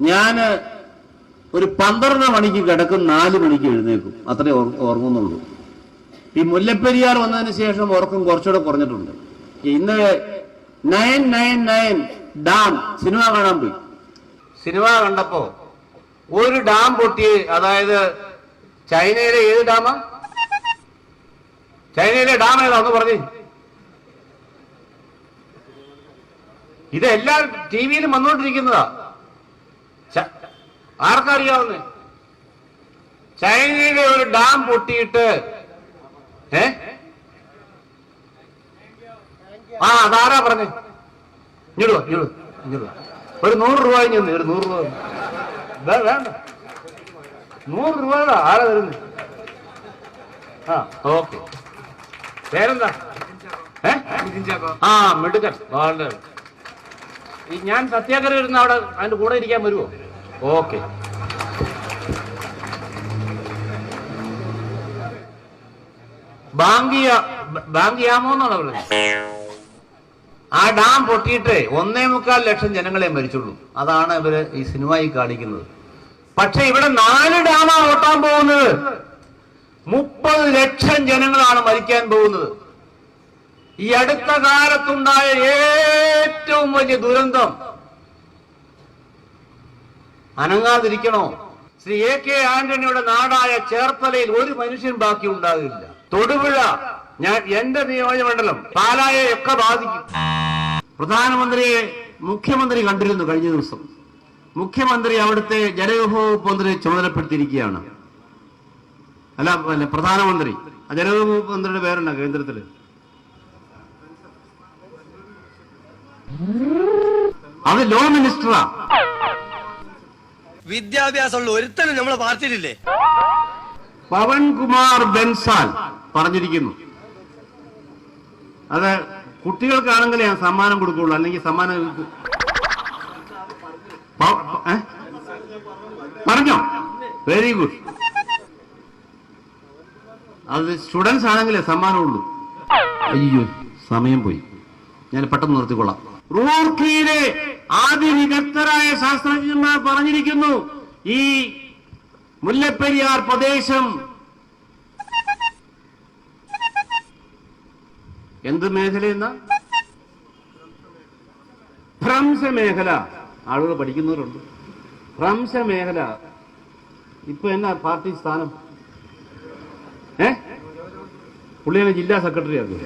ഞാൻ ഒരു 12 മണിക്ക് കിടക്കും, 4 മണിക്ക് എഴുന്നേക്കും, അത്രേ ഓർമ്മുന്നുള്ളൂ. ഈ മുല്ലപ്പെരിയാർ വന്നതിന് ശേഷം ഉറക്കം കുറച്ചുകൂടെ കുറഞ്ഞിട്ടുണ്ട്. ഇന്ന് 999 ഡാം സിനിമ കാണാൻ പോയി. സിനിമ കണ്ടപ്പോ ഒരു ഡാം പൊട്ടി, അതായത് ചൈനയിലെ ഏത് ഡാമാ? ചൈനയിലെ ഡാം ഏതാന്ന് പറഞ്ഞ് ഇതെല്ലാം ടി വിയിലും വന്നുകൊണ്ടിരിക്കുന്നതാ. ആർക്കറിയാവുന്നേ? ചൈനയിലെ ഒരു ഡാം പൊട്ടിയിട്ട് അതാരാ പറഞ്ഞേ? ഇഞ്ഞിടുവോ ഒരു 100 രൂപ ഒരു 100 രൂപ വേണ്ട, 100 രൂപ ആരാ തരുന്നത്? ഓക്കെ. പേരെന്താ? മിടുക്കൻ. ഞാൻ സത്യാഗ്രഹം ഇരുന്ന് അവിടെ അതിന്റെ കൂടെ ഇരിക്കാൻ വരുമോ? ഓക്കെ. ബാങ്കിയാമോ എന്നാണ് പറയുന്നത്. ആ ഡാം പൊട്ടിയിട്ട് 1.25 ലക്ഷം ജനങ്ങളെ മരിച്ചുള്ളൂ. അതാണ് ഇവര് ഈ സിനിമയിൽ കാണിക്കുന്നത്. പക്ഷെ ഇവിടെ 4 ഡാമാ പൊട്ടാൻ പോകുന്നത്. 30 ലക്ഷം ജനങ്ങളാണ് മരിക്കാൻ പോകുന്നത്. ഈ അടുത്ത കാലത്തുണ്ടായ ഏറ്റവും വലിയ ദുരന്തം. അനങ്ങാതിരിക്കണോ? ശ്രീ AK ആന്റണിയുടെ നാടായ ചേർത്തലയിൽ ഒരു മനുഷ്യൻ ബാക്കി ഉണ്ടാകില്ല. തൊടുപുഴ, എന്റെ നിയോജകമണ്ഡലം പാലായെ ഒക്കെ ബാധിക്കും. പ്രധാനമന്ത്രിയെ മുഖ്യമന്ത്രി കണ്ടിരുന്നു കഴിഞ്ഞ ദിവസം. മുഖ്യമന്ത്രി അവിടുത്തെ ജലവിഭവ വകുപ്പ് മന്ത്രിയെ ചുമതലപ്പെടുത്തിയിരിക്കുകയാണ്. അല്ല പ്രധാനമന്ത്രി. ജലവിഭവ വകുപ്പ് മന്ത്രിയുടെ പേരുണ്ടോ കേന്ദ്രത്തില്? അത് ലോ മിനിസ്റ്ററാ. വിദ്യാഭ്യാസമുള്ള ഒരുത്തനും നമ്മളെ പാർട്ടിയിലില്ലേ? പവൻകുമാർ ബെൻസാൽ പറഞ്ഞിരിക്കുന്നു. അത് കുട്ടികൾക്കാണെങ്കിലേ ഞാൻ സമ്മാനം കൊടുക്കുള്ളൂ, അല്ലെങ്കിൽ സമ്മാനം പറഞ്ഞോ? Very good. അത് സ്റ്റുഡൻസ് ആണെങ്കിലേ സമ്മാനമുള്ളൂ. അയ്യോ, സമയം പോയി, ഞാൻ പെട്ടെന്ന് നിർത്തിക്കൊള്ളാം. റൂർക്കിയിലെ ആദിവിദഗ്ധരായ ശാസ്ത്രജ്ഞന്മാർ പറഞ്ഞിരിക്കുന്നു, ഈ മുല്ലപ്പെരിയാർ പ്രദേശം എന്ത് മേഖലയെന്ന? ഭ്രംശമേഖല. ആളുകൾ പഠിക്കുന്നവരുണ്ട്. ഭ്രംശമേഖല. ഇപ്പൊ എന്നാ പാർട്ടി സ്ഥാനം? പുള്ളിയാണ് ജില്ലാ സെക്രട്ടറി ആകും.